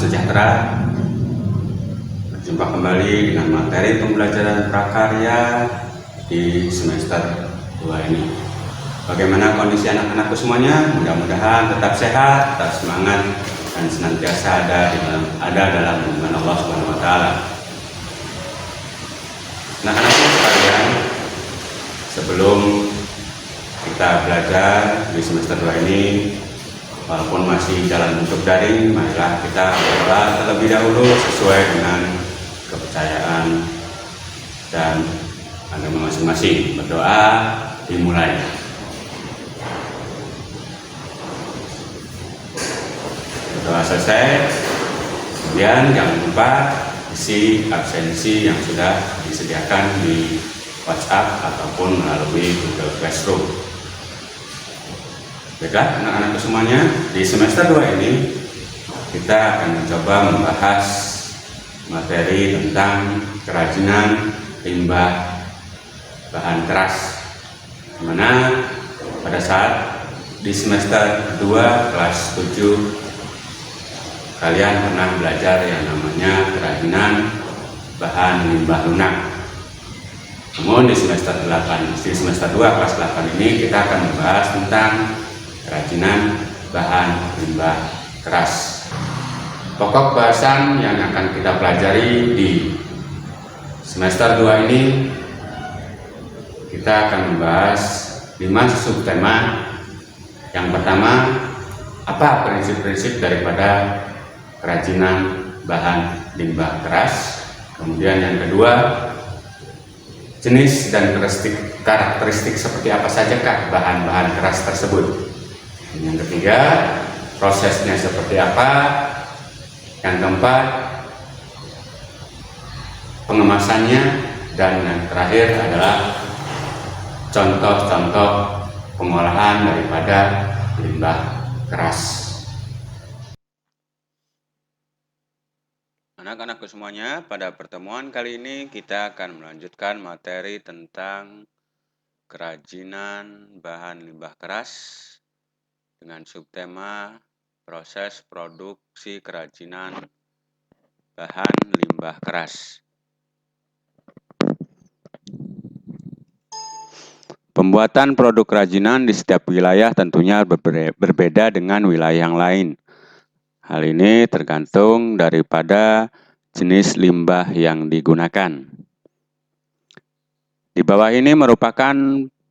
sejahtera. Berjumpa kembali dengan materi pembelajaran prakarya di semester 2 ini. Bagaimana kondisi anak-anakku semuanya? Mudah-mudahan tetap sehat, tetap semangat, dan senantiasa ada dalam lindungan Allah Subhanahu wa Ta'ala. Anak-anakku sekalian, sebelum kita belajar di semester 2 ini, walaupun masih dalam bentuk daring, marilah kita berdoa terlebih dahulu sesuai dengan kepercayaan dan agama masing-masing. Berdoa dimulai. Berdoa selesai, kemudian jangan lupa isi absensi yang sudah disediakan di WhatsApp ataupun melalui Google Classroom. Baiklah anak-anakku semuanya, di semester 2 ini kita akan mencoba membahas materi tentang kerajinan limbah bahan keras, dimana pada saat di semester 2 kelas 7 kalian pernah belajar yang namanya kerajinan bahan limbah lunak. Namun di semester 2 kelas 8 ini kita akan membahas tentang kerajinan bahan limbah keras. Pokok bahasan yang akan kita pelajari di semester 2 ini, kita akan membahas 5 subtema. Yang pertama, apa prinsip-prinsip daripada kerajinan bahan limbah keras. Kemudian yang kedua, jenis dan karakteristik seperti apa sajakah bahan-bahan keras tersebut. Yang ketiga, prosesnya seperti apa. Yang keempat, pengemasannya. Dan yang terakhir adalah contoh-contoh pengolahan daripada limbah keras. Anak-anakku semuanya, pada pertemuan kali ini kita akan melanjutkan materi tentang kerajinan bahan limbah keras dengan subtema proses produksi kerajinan bahan limbah keras. Pembuatan produk kerajinan di setiap wilayah tentunya berbeda dengan wilayah yang lain. Hal ini tergantung daripada jenis limbah yang digunakan. Di bawah ini merupakan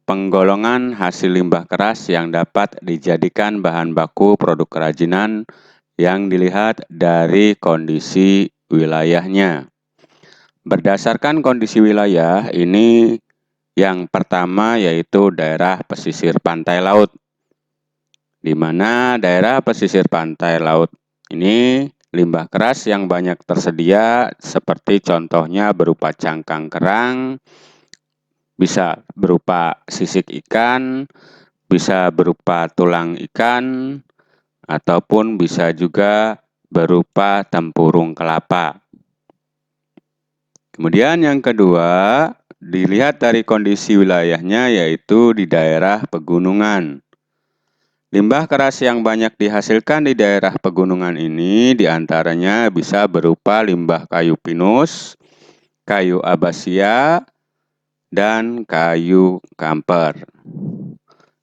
penggolongan hasil limbah keras yang dapat dijadikan bahan baku produk kerajinan yang dilihat dari kondisi wilayahnya. Berdasarkan kondisi wilayah ini, yang pertama yaitu daerah pesisir pantai laut, di mana daerah pesisir pantai laut ini limbah keras yang banyak tersedia seperti contohnya berupa cangkang kerang, bisa berupa sisik ikan, bisa berupa tulang ikan, ataupun bisa juga berupa tempurung kelapa. Kemudian yang kedua, dilihat dari kondisi wilayahnya yaitu di daerah pegunungan. Limbah keras yang banyak dihasilkan di daerah pegunungan ini diantaranya bisa berupa limbah kayu pinus, kayu abasia, dan kayu kamper.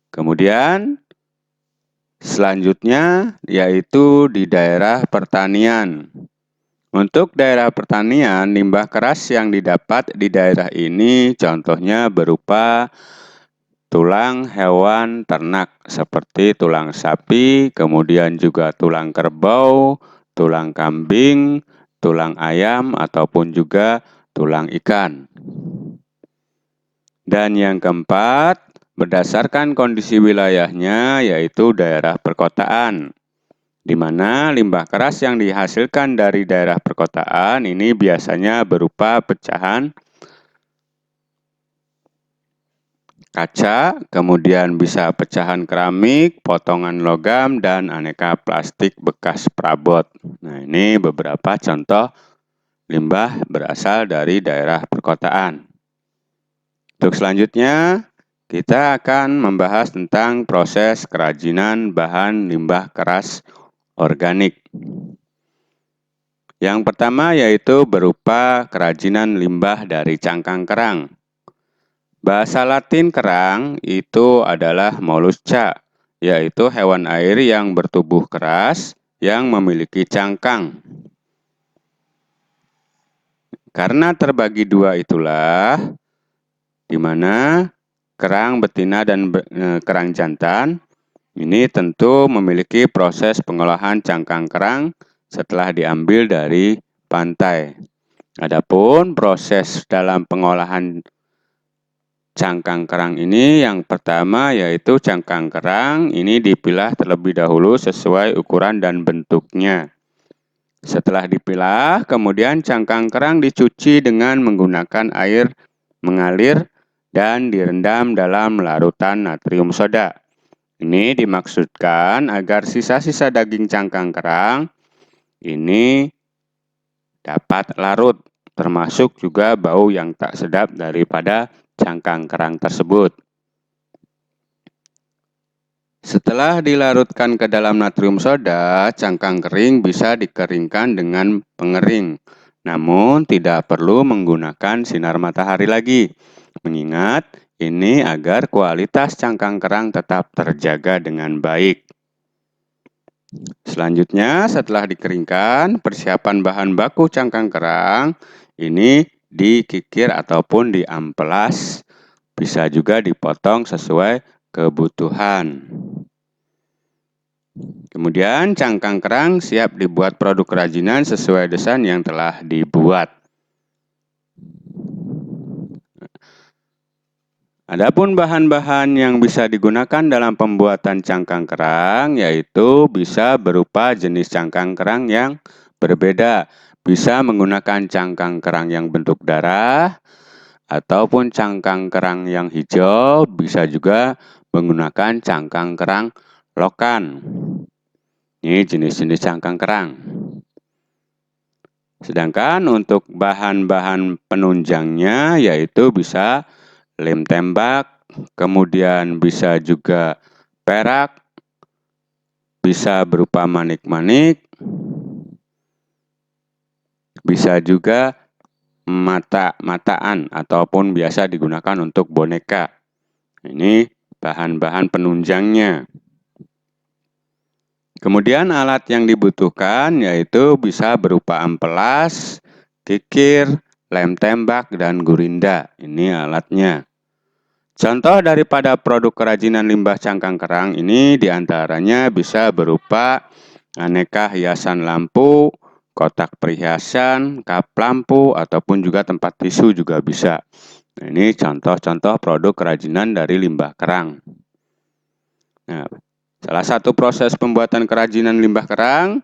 Kemudian selanjutnya yaitu di daerah pertanian. Untuk daerah pertanian, limbah keras yang didapat di daerah ini contohnya berupa tulang hewan ternak seperti tulang sapi, kemudian juga tulang kerbau, tulang kambing, tulang ayam, ataupun juga tulang ikan. Dan yang keempat, berdasarkan kondisi wilayahnya yaitu daerah perkotaan, di mana limbah keras yang dihasilkan dari daerah perkotaan ini biasanya berupa pecahan kaca, kemudian bisa pecahan keramik, potongan logam, dan aneka plastik bekas perabot. Nah, ini beberapa contoh limbah berasal dari daerah perkotaan. Untuk selanjutnya, kita akan membahas tentang proses kerajinan bahan limbah keras organik. Yang pertama yaitu berupa kerajinan limbah dari cangkang kerang. Bahasa Latin kerang itu adalah mollusca, yaitu hewan air yang bertubuh keras yang memiliki cangkang. Karena terbagi dua itulah, di mana kerang betina dan kerang jantan ini tentu memiliki proses pengolahan cangkang kerang setelah diambil dari pantai. Adapun proses dalam pengolahan cangkang kerang ini yang pertama yaitu cangkang kerang ini dipilah terlebih dahulu sesuai ukuran dan bentuknya. Setelah dipilah, kemudian cangkang kerang dicuci dengan menggunakan air mengalir dan direndam dalam larutan natrium soda. Ini dimaksudkan agar sisa-sisa daging cangkang kerang ini dapat larut, termasuk juga bau yang tak sedap daripada cangkang kerang tersebut. Setelah dilarutkan ke dalam natrium soda, cangkang kering bisa dikeringkan dengan pengering. Namun tidak perlu menggunakan sinar matahari lagi. Mengingat ini agar kualitas cangkang kerang tetap terjaga dengan baik. Selanjutnya, setelah dikeringkan, persiapan bahan baku cangkang kerang ini dikikir ataupun diamplas. Bisa juga dipotong sesuai kebutuhan. Kemudian cangkang kerang siap dibuat produk kerajinan sesuai desain yang telah dibuat. Adapun bahan-bahan yang bisa digunakan dalam pembuatan cangkang kerang yaitu bisa berupa jenis cangkang kerang yang berbeda. Bisa menggunakan cangkang kerang yang bentuk darah ataupun cangkang kerang yang hijau, bisa juga menggunakan cangkang kerang lokan. Ini jenis-jenis cangkang kerang. Sedangkan untuk bahan-bahan penunjangnya yaitu bisa lem tembak, kemudian bisa juga perak, bisa berupa manik-manik, bisa juga mata-mataan ataupun biasa digunakan untuk boneka. Ini bahan-bahan penunjangnya. Kemudian alat yang dibutuhkan yaitu bisa berupa amplas, kikir, lem tembak, dan gurinda. Ini alatnya. Contoh daripada produk kerajinan limbah cangkang kerang ini diantaranya bisa berupa aneka hiasan lampu, kotak perhiasan, kap lampu, ataupun juga tempat tisu juga bisa. Nah, ini contoh-contoh produk kerajinan dari limbah kerang. Nah, salah satu proses pembuatan kerajinan limbah kerang,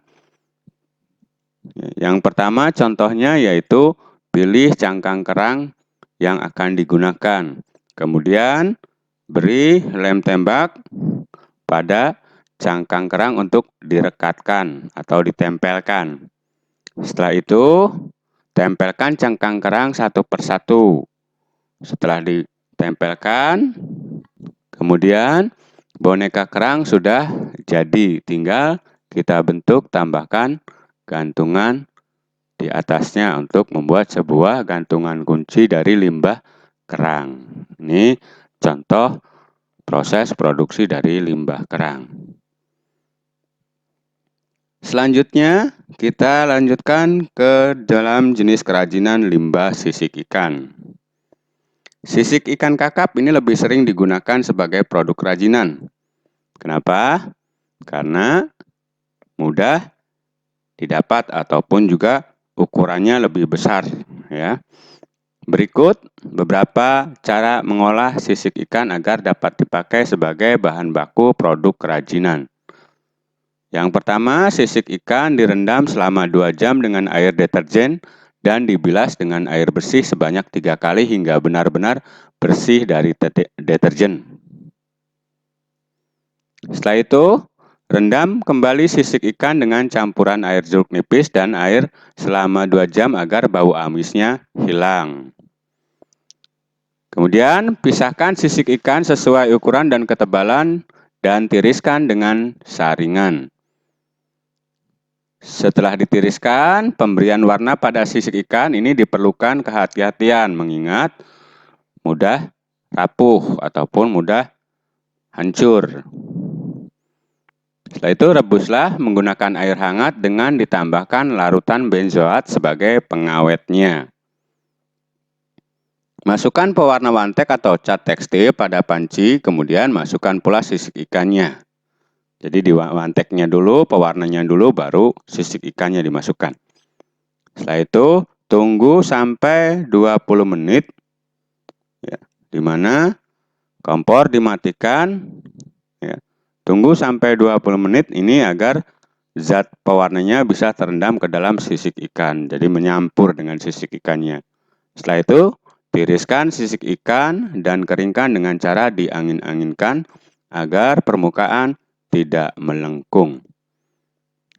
yang pertama contohnya yaitu pilih cangkang kerang yang akan digunakan. Kemudian beri lem tembak pada cangkang kerang untuk direkatkan atau ditempelkan. Setelah itu, tempelkan cangkang kerang satu persatu. Setelah ditempelkan, kemudian boneka kerang sudah jadi. Tinggal kita bentuk, tambahkan gantungan di atasnya untuk membuat sebuah gantungan kunci dari limbah kerang. Ini contoh proses produksi dari limbah kerang. Selanjutnya, kita lanjutkan ke dalam jenis kerajinan limbah sisik ikan. Sisik ikan kakap ini lebih sering digunakan sebagai produk kerajinan. Kenapa? Karena mudah didapat ataupun juga ukurannya lebih besar, ya. Berikut beberapa cara mengolah sisik ikan agar dapat dipakai sebagai bahan baku produk kerajinan. Yang pertama, sisik ikan direndam selama 2 jam dengan air deterjen dan dibilas dengan air bersih sebanyak 3 kali hingga benar-benar bersih dari deterjen. Setelah itu, rendam kembali sisik ikan dengan campuran air jeruk nipis dan air selama 2 jam agar bau amisnya hilang. Kemudian, pisahkan sisik ikan sesuai ukuran dan ketebalan dan tiriskan dengan saringan. Setelah ditiriskan, pemberian warna pada sisik ikan ini diperlukan kehati-hatian mengingat mudah rapuh ataupun mudah hancur. Setelah itu rebuslah menggunakan air hangat dengan ditambahkan larutan benzoat sebagai pengawetnya. Masukkan pewarna wantek atau cat tekstil pada panci, kemudian masukkan pula sisik ikannya. Jadi di wanteknya dulu, pewarnanya dulu, baru sisik ikannya dimasukkan. Setelah itu tunggu sampai 20 menit, ya, di mana kompor dimatikan. Ya. Tunggu sampai 20 menit ini agar zat pewarnanya bisa terendam ke dalam sisik ikan, jadi menyampur dengan sisik ikannya. Setelah itu, tiriskan sisik ikan dan keringkan dengan cara diangin-anginkan agar permukaan tidak melengkung.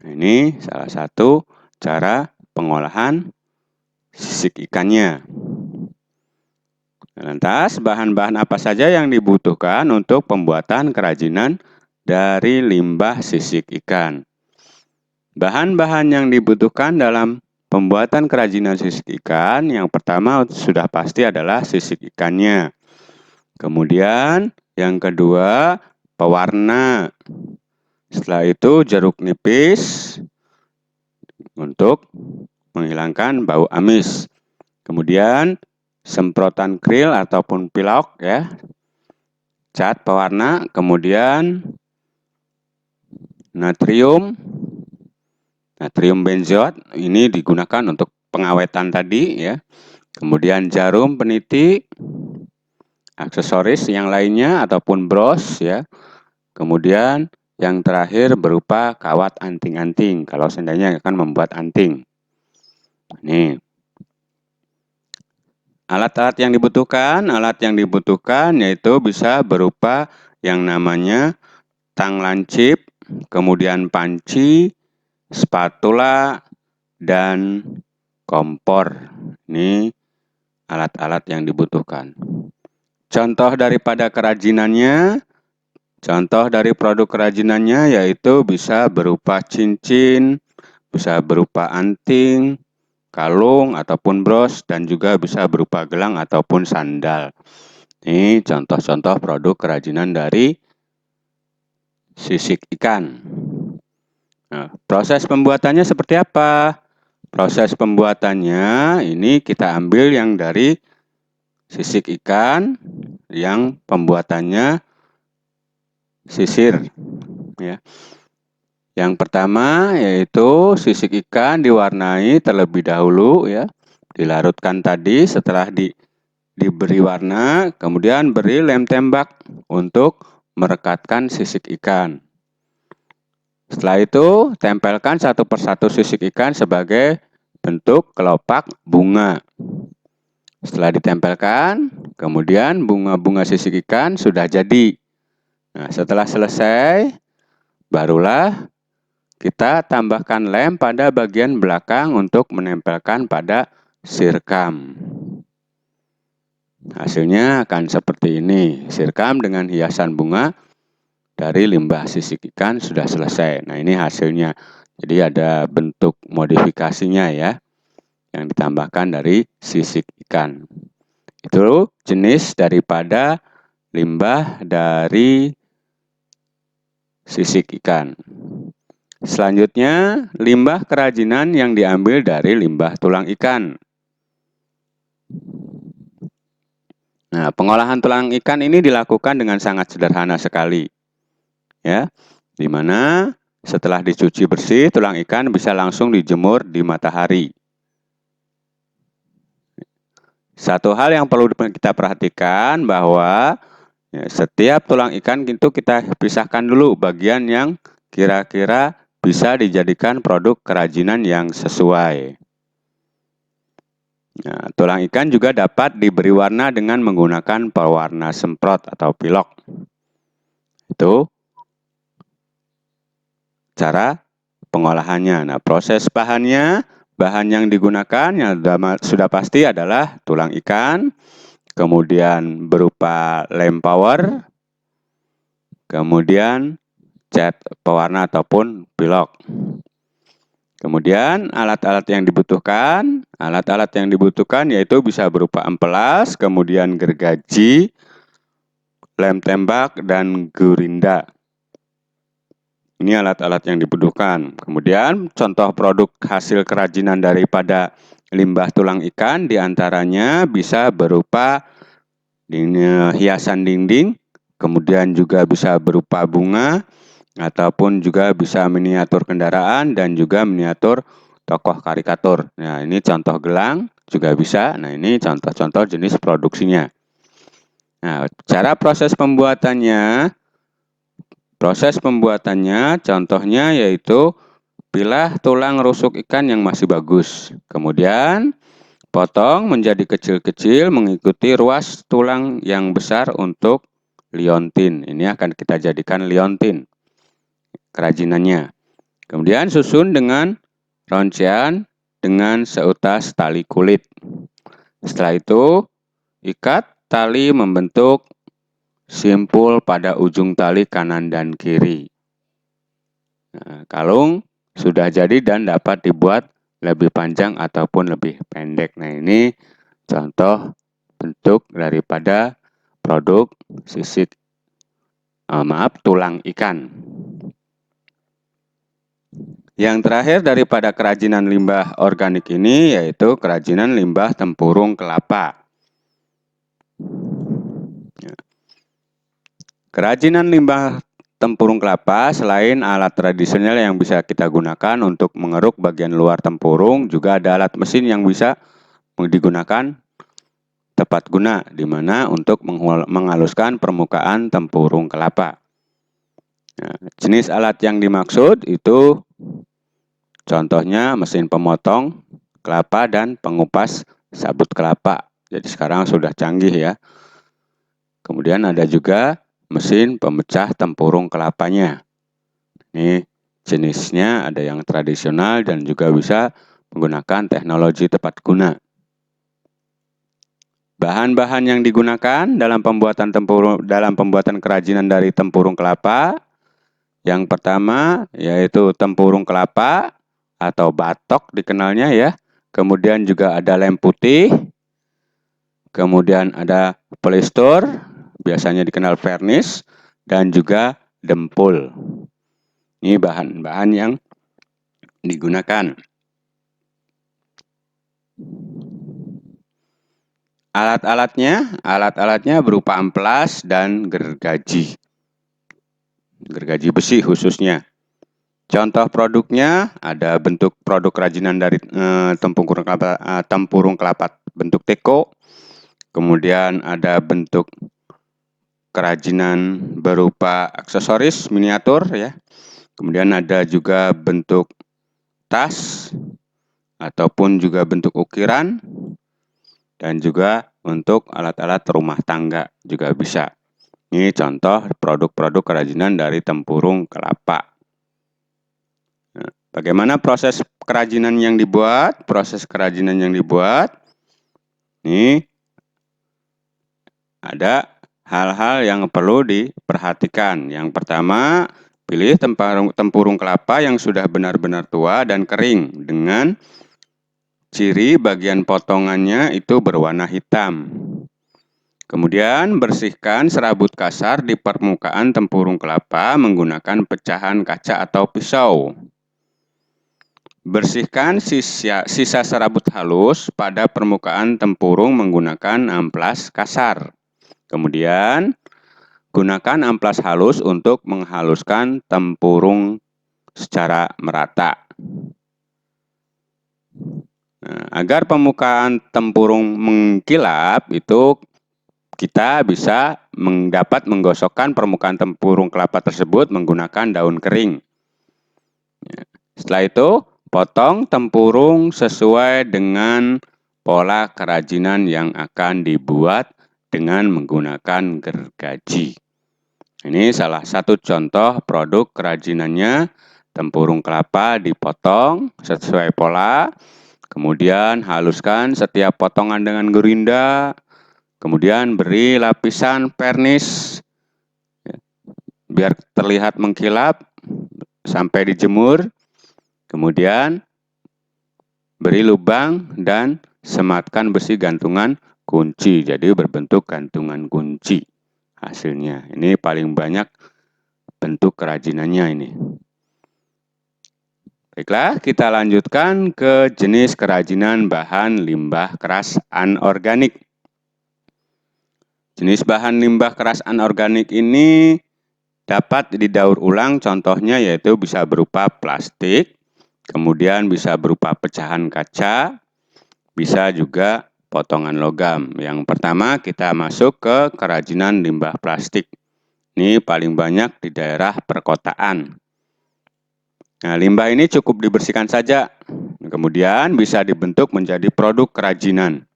Ini salah satu cara pengolahan sisik ikannya. Lantas, bahan-bahan apa saja yang dibutuhkan untuk pembuatan kerajinan dari limbah sisik ikan? Bahan-bahan yang dibutuhkan dalam pembuatan kerajinan sisik ikan, yang pertama sudah pasti adalah sisik ikannya. Kemudian yang kedua, pewarna. Setelah itu jeruk nipis untuk menghilangkan bau amis. Kemudian semprotan krill ataupun pilok, ya, cat pewarna, kemudian natrium benzoat ini digunakan untuk pengawetan tadi, ya. Kemudian jarum peniti, aksesoris yang lainnya ataupun bros, ya. Kemudian yang terakhir berupa kawat anting-anting kalau seandainya akan membuat anting. Nih. Alat-alat yang dibutuhkan yaitu bisa berupa yang namanya tang lancip, kemudian panci, spatula, dan kompor. Ini alat-alat yang dibutuhkan. Contoh dari produk kerajinannya yaitu bisa berupa cincin, bisa berupa anting, kalung ataupun bros, dan juga bisa berupa gelang ataupun sandal. Ini contoh-contoh produk kerajinan dari sisik ikan. Nah, proses pembuatannya seperti apa? Proses pembuatannya ini kita ambil yang dari sisik ikan yang pembuatannya sisir. Ya. Yang pertama yaitu sisik ikan diwarnai terlebih dahulu, ya. Dilarutkan tadi, setelah diberi warna, kemudian beri lem tembak untuk merekatkan sisik ikan. Setelah itu, tempelkan satu persatu sisik ikan sebagai bentuk kelopak bunga. Setelah ditempelkan, kemudian bunga-bunga sisik ikan sudah jadi. Nah, setelah selesai, barulah kita tambahkan lem pada bagian belakang untuk menempelkan pada sirkam. Hasilnya akan seperti ini. Sirkam dengan hiasan bunga dari limbah sisik ikan sudah selesai. Nah, ini hasilnya. Jadi ada bentuk modifikasinya, ya, yang ditambahkan dari sisik ikan. Itu jenis daripada limbah dari sisik ikan. Selanjutnya, limbah kerajinan yang diambil dari limbah tulang ikan. Nah, pengolahan tulang ikan ini dilakukan dengan sangat sederhana sekali. Ya, di mana setelah dicuci bersih, tulang ikan bisa langsung dijemur di matahari. Satu hal yang perlu kita perhatikan bahwa ya, setiap tulang ikan itu kita pisahkan dulu bagian yang kira-kira bisa dijadikan produk kerajinan yang sesuai. Nah, tulang ikan juga dapat diberi warna dengan menggunakan pewarna semprot atau pilok. Itu cara pengolahannya. Nah, proses bahan yang digunakan yang sudah pasti adalah tulang ikan, kemudian berupa lem power, kemudian cat pewarna ataupun pilok. Kemudian alat-alat yang dibutuhkan yaitu bisa berupa amplas, kemudian gergaji, lem tembak, dan gurinda. Ini alat-alat yang dibutuhkan. Kemudian contoh produk hasil kerajinan daripada limbah tulang ikan diantaranya bisa berupa hiasan dinding, kemudian juga bisa berupa bunga, ataupun juga bisa miniatur kendaraan dan juga miniatur tokoh karikatur. Nah, ini contoh gelang juga bisa. Nah, ini contoh-contoh jenis produksinya. Nah, cara proses pembuatannya contohnya yaitu pilah tulang rusuk ikan yang masih bagus. Kemudian potong menjadi kecil-kecil mengikuti ruas tulang yang besar untuk liontin. Ini akan kita jadikan liontin kerajinannya. Kemudian susun dengan roncean dengan seutas tali kulit. Setelah itu, ikat tali membentuk simpul pada ujung tali kanan dan kiri. Nah, kalung sudah jadi dan dapat dibuat lebih panjang ataupun lebih pendek. Nah, ini contoh bentuk daripada produk tulang ikan. Yang terakhir daripada kerajinan limbah organik ini yaitu kerajinan limbah tempurung kelapa. Kerajinan limbah tempurung kelapa selain alat tradisional yang bisa kita gunakan untuk mengeruk bagian luar tempurung, juga ada alat mesin yang bisa digunakan tepat guna, di mana untuk menghaluskan permukaan tempurung kelapa. Nah, jenis alat yang dimaksud itu contohnya mesin pemotong kelapa dan pengupas sabut kelapa. Jadi sekarang sudah canggih ya. Kemudian ada juga mesin pemecah tempurung kelapanya. Ini jenisnya ada yang tradisional dan juga bisa menggunakan teknologi tepat guna. Bahan-bahan yang digunakan dalam pembuatan kerajinan dari tempurung kelapa. Yang pertama yaitu tempurung kelapa atau batok dikenalnya ya. Kemudian juga ada lem putih. Kemudian ada polistor, biasanya dikenal vernis, dan juga dempul. Ini bahan-bahan yang digunakan. Alat-alatnya berupa amplas dan gergaji. Gergaji besi khususnya. Contoh produknya ada bentuk produk kerajinan dari tempurung kelapa bentuk teko. Kemudian ada bentuk kerajinan berupa aksesoris miniatur ya. Kemudian ada juga bentuk tas ataupun juga bentuk ukiran dan juga untuk alat-alat rumah tangga juga bisa. Ini contoh produk-produk kerajinan dari tempurung kelapa. Nah, bagaimana proses kerajinan yang dibuat? Ini ada hal-hal yang perlu diperhatikan. Yang pertama, pilih tempurung kelapa yang sudah benar-benar tua dan kering dengan ciri bagian potongannya itu berwarna hitam. Kemudian bersihkan serabut kasar di permukaan tempurung kelapa menggunakan pecahan kaca atau pisau. Bersihkan sisa serabut halus pada permukaan tempurung menggunakan amplas kasar. Kemudian gunakan amplas halus untuk menghaluskan tempurung secara merata. Nah, agar permukaan tempurung mengkilap itu kita bisa dapat menggosokkan permukaan tempurung kelapa tersebut menggunakan daun kering. Setelah itu, potong tempurung sesuai dengan pola kerajinan yang akan dibuat dengan menggunakan gergaji. Ini salah satu contoh produk kerajinannya. Tempurung kelapa dipotong sesuai pola, kemudian haluskan setiap potongan dengan gurinda. Kemudian beri lapisan vernis biar terlihat mengkilap sampai dijemur. Kemudian beri lubang dan sematkan besi gantungan kunci. Jadi berbentuk gantungan kunci hasilnya. Ini paling banyak bentuk kerajinannya ini. Baiklah, kita lanjutkan ke jenis kerajinan bahan limbah keras anorganik. Jenis bahan limbah keras anorganik ini dapat didaur ulang, contohnya yaitu bisa berupa plastik, kemudian bisa berupa pecahan kaca, bisa juga potongan logam. Yang pertama kita masuk ke kerajinan limbah plastik. Ini paling banyak di daerah perkotaan. Nah, limbah ini cukup dibersihkan saja, kemudian bisa dibentuk menjadi produk kerajinan.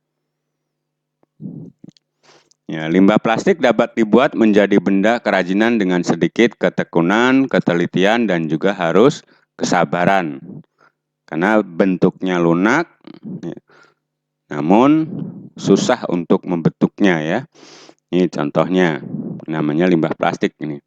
Ya, limbah plastik dapat dibuat menjadi benda kerajinan dengan sedikit ketekunan, ketelitian, dan juga harus kesabaran. Karena bentuknya lunak, namun susah untuk membentuknya ya. Ini contohnya, namanya limbah plastik ini.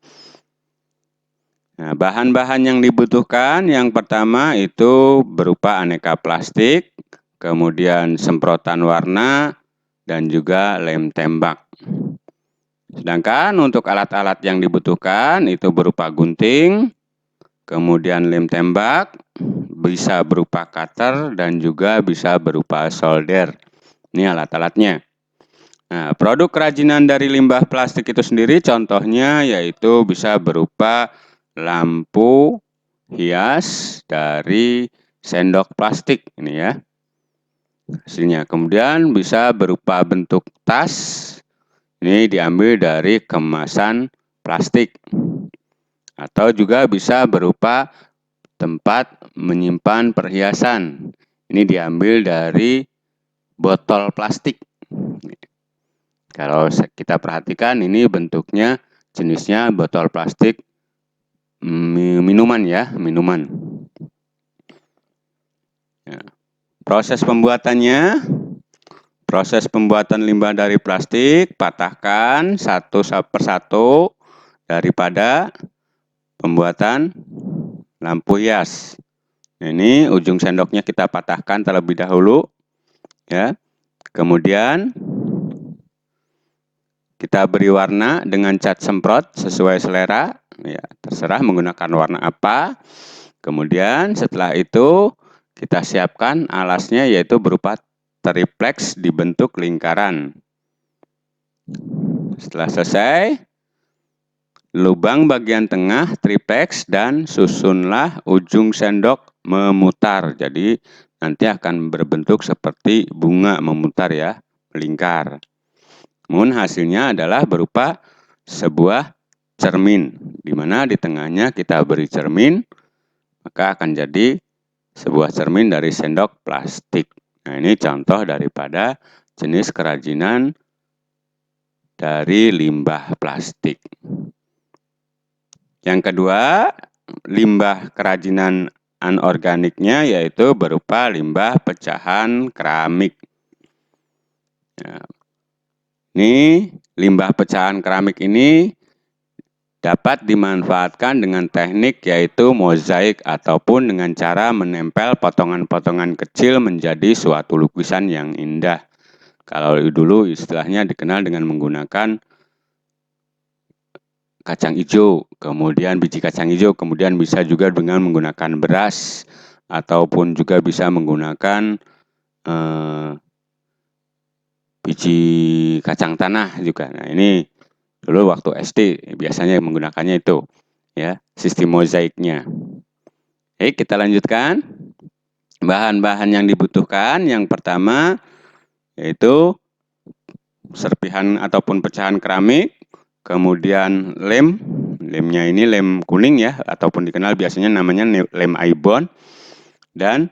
Nah, bahan-bahan yang dibutuhkan yang pertama itu berupa aneka plastik, kemudian semprotan warna, dan juga lem tembak. Sedangkan untuk alat-alat yang dibutuhkan itu berupa gunting, kemudian lem tembak, bisa berupa cutter, dan juga bisa berupa solder. Ini alat-alatnya. Nah, produk kerajinan dari limbah plastik itu sendiri contohnya yaitu bisa berupa lampu hias dari sendok plastik ini ya. Hasilnya kemudian bisa berupa bentuk tas. Ini diambil dari kemasan plastik. Atau juga bisa berupa tempat menyimpan perhiasan. Ini diambil dari botol plastik. Kalau kita perhatikan ini bentuknya jenisnya botol plastik minuman ya, minuman. Ya. Proses pembuatannya, proses pembuatan limbah dari plastik, patahkan satu persatu daripada pembuatan lampu hias. Ini ujung sendoknya kita patahkan terlebih dahulu, ya. Kemudian kita beri warna dengan cat semprot sesuai selera, ya, terserah menggunakan warna apa. Kemudian setelah itu kita siapkan alasnya yaitu berupa triplex dibentuk lingkaran. Setelah selesai, lubang bagian tengah triplex dan susunlah ujung sendok memutar. Jadi nanti akan berbentuk seperti bunga memutar ya, melingkar. Namun hasilnya adalah berupa sebuah cermin, di mana di tengahnya kita beri cermin, maka akan jadi sebuah cermin dari sendok plastik. Nah, ini contoh daripada jenis kerajinan dari limbah plastik. Yang kedua, limbah kerajinan anorganiknya yaitu berupa limbah pecahan keramik. Nah, ini limbah pecahan keramik ini dapat dimanfaatkan dengan teknik yaitu mozaik ataupun dengan cara menempel potongan-potongan kecil menjadi suatu lukisan yang indah. Kalau dulu istilahnya dikenal dengan menggunakan kacang hijau, kemudian biji kacang hijau, kemudian bisa juga dengan menggunakan beras ataupun juga bisa menggunakan biji kacang tanah juga. Nah, ini dulu waktu SD biasanya menggunakannya itu, ya, sistem mozaiknya. Oke, kita lanjutkan. Bahan-bahan yang dibutuhkan, yang pertama yaitu serpihan ataupun pecahan keramik, kemudian lem, lemnya ini lem kuning ya, ataupun dikenal biasanya namanya lem Aibon, dan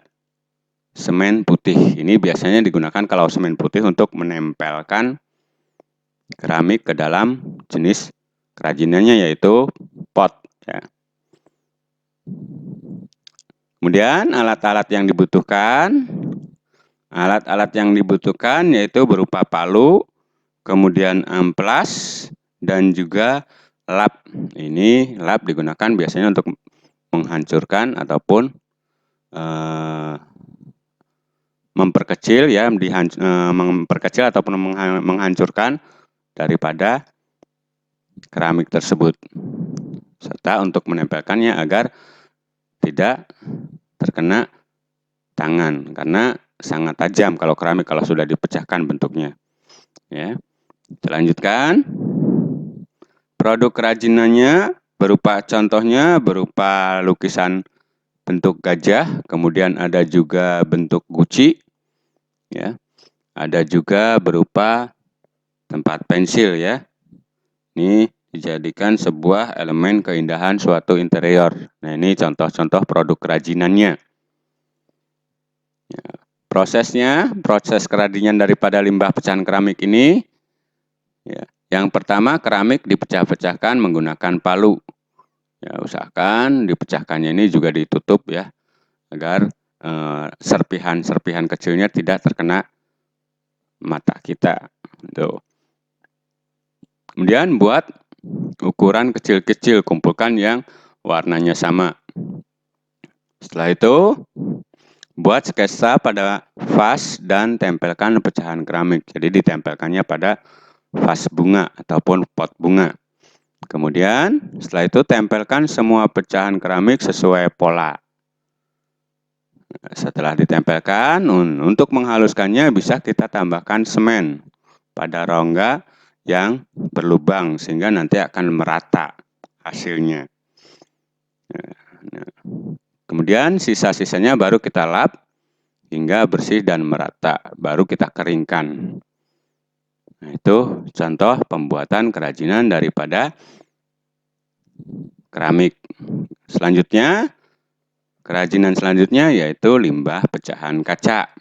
semen putih. Ini biasanya digunakan kalau semen putih untuk menempelkan keramik ke dalam jenis kerajinannya yaitu pot. Ya. Kemudian alat-alat yang dibutuhkan. Alat-alat yang dibutuhkan yaitu berupa palu, kemudian amplas, dan juga lap. Ini lap digunakan biasanya untuk menghancurkan ataupun memperkecil ya, memperkecil ataupun menghancurkan daripada keramik tersebut, serta untuk menempelkannya agar tidak terkena tangan, karena sangat tajam kalau keramik kalau sudah dipecahkan bentuknya. Ya, lanjutkan. Produk kerajinannya berupa contohnya berupa lukisan bentuk gajah, kemudian ada juga bentuk guci, ya, ada juga berupa tempat pensil ya. Ini dijadikan sebuah elemen keindahan suatu interior. Nah, ini contoh-contoh produk kerajinannya. Ya, proses kerajinan daripada limbah pecahan keramik ini, ya, yang pertama keramik dipecah-pecahkan menggunakan palu. Ya, usahakan dipecahkannya ini juga ditutup ya, agar serpihan-serpihan kecilnya tidak terkena mata kita. Tuh. Kemudian buat ukuran kecil-kecil, kumpulkan yang warnanya sama. Setelah itu, buat sketsa pada vas dan tempelkan pecahan keramik. Jadi ditempelkannya pada vas bunga ataupun pot bunga. Kemudian setelah itu tempelkan semua pecahan keramik sesuai pola. Setelah ditempelkan, untuk menghaluskannya bisa kita tambahkan semen pada rongga yang berlubang sehingga nanti akan merata hasilnya. Kemudian sisa-sisanya baru kita lap hingga bersih dan merata, baru kita keringkan. Nah, itu contoh pembuatan kerajinan daripada keramik. Selanjutnya, kerajinan selanjutnya yaitu limbah pecahan kaca.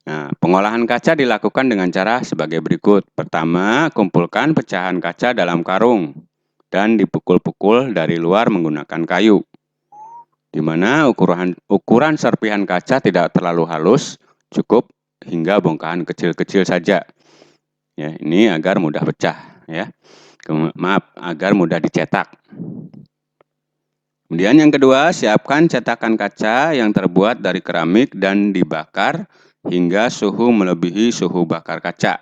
Nah, pengolahan kaca dilakukan dengan cara sebagai berikut. Pertama, kumpulkan pecahan kaca dalam karung dan dipukul-pukul dari luar menggunakan kayu, di mana ukuran serpihan kaca tidak terlalu halus, cukup hingga bongkahan kecil-kecil saja. Ya, ini agar mudah pecah, ya. Agar mudah dicetak. Kemudian yang kedua, siapkan cetakan kaca yang terbuat dari keramik dan dibakar hingga suhu melebihi suhu bakar kaca.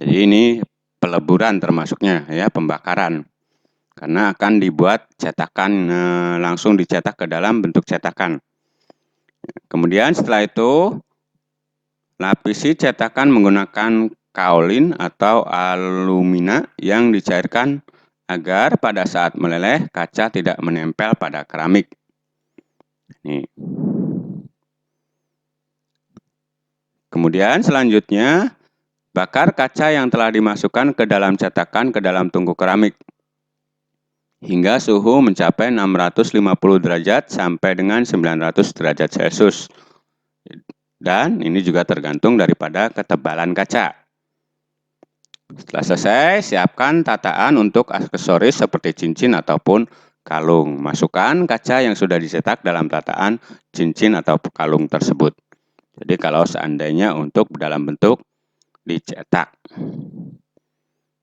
Jadi ini peleburan termasuknya ya, pembakaran. Karena akan dibuat cetakan, langsung dicetak ke dalam bentuk cetakan. Kemudian setelah itu, lapisi cetakan menggunakan kaolin atau alumina yang dicairkan agar pada saat meleleh kaca tidak menempel pada keramik. Nih. Kemudian selanjutnya, bakar kaca yang telah dimasukkan ke dalam cetakan ke dalam tungku keramik hingga suhu mencapai 650 derajat sampai dengan 900 derajat Celcius. Dan ini juga tergantung daripada ketebalan kaca. Setelah selesai, siapkan tataan untuk aksesoris seperti cincin ataupun kalung. Masukkan kaca yang sudah dicetak dalam tataan cincin atau kalung tersebut. Jadi kalau seandainya untuk dalam bentuk dicetak.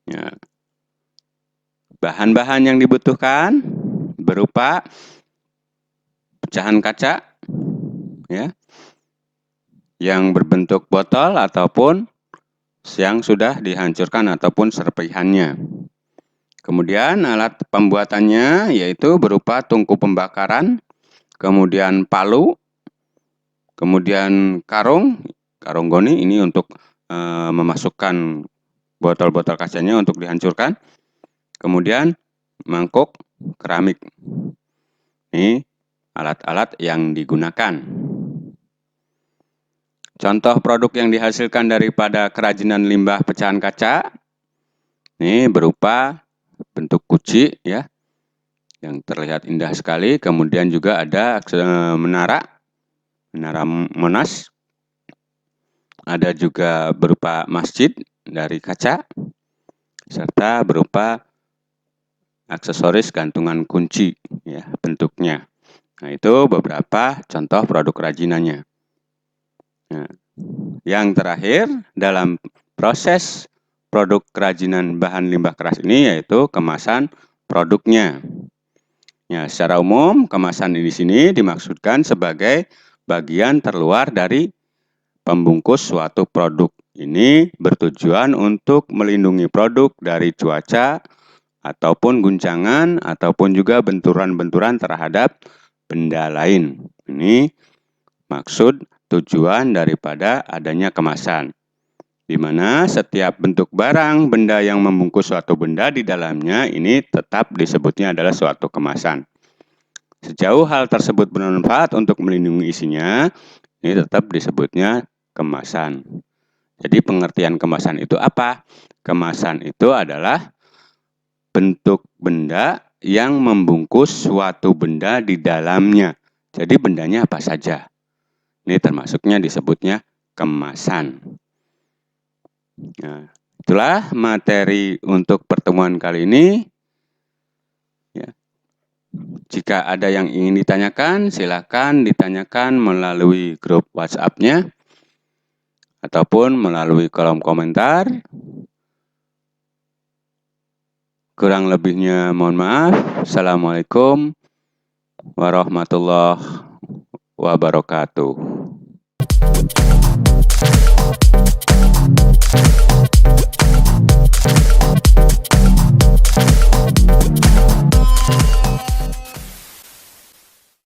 Ya. Bahan-bahan yang dibutuhkan berupa pecahan kaca ya, yang berbentuk botol ataupun yang sudah dihancurkan ataupun serpihannya. Kemudian alat pembuatannya yaitu berupa tungku pembakaran, kemudian palu, kemudian karung goni ini untuk memasukkan botol-botol kacanya untuk dihancurkan. Kemudian mangkuk keramik. Ini alat-alat yang digunakan. Contoh produk yang dihasilkan daripada kerajinan limbah pecahan kaca ini berupa bentuk guci ya, yang terlihat indah sekali. Kemudian juga ada menara Monas. Ada juga berupa masjid dari kaca, serta berupa aksesoris gantungan kunci ya bentuknya. Nah, itu beberapa contoh produk kerajinannya. Nah, yang terakhir dalam proses produk kerajinan bahan limbah keras ini yaitu kemasan produknya. Ya, secara umum kemasan di sini dimaksudkan sebagai bagian terluar dari pembungkus suatu produk. Ini bertujuan untuk melindungi produk dari cuaca, ataupun guncangan, ataupun juga benturan-benturan terhadap benda lain. Ini maksud tujuan daripada adanya kemasan, di mana setiap bentuk barang, benda yang membungkus suatu benda di dalamnya ini tetap disebutnya adalah suatu kemasan. Sejauh hal tersebut bermanfaat untuk melindungi isinya, ini tetap disebutnya kemasan. Jadi pengertian kemasan itu apa? Kemasan itu adalah bentuk benda yang membungkus suatu benda di dalamnya. Jadi bendanya apa saja. Ini termasuknya disebutnya kemasan. Nah, itulah materi untuk pertemuan kali ini. Ya. Jika ada yang ingin ditanyakan, silakan ditanyakan melalui grup WhatsApp-nya ataupun melalui kolom komentar. Kurang lebihnya mohon maaf. Assalamualaikum warahmatullahi wabarakatuh.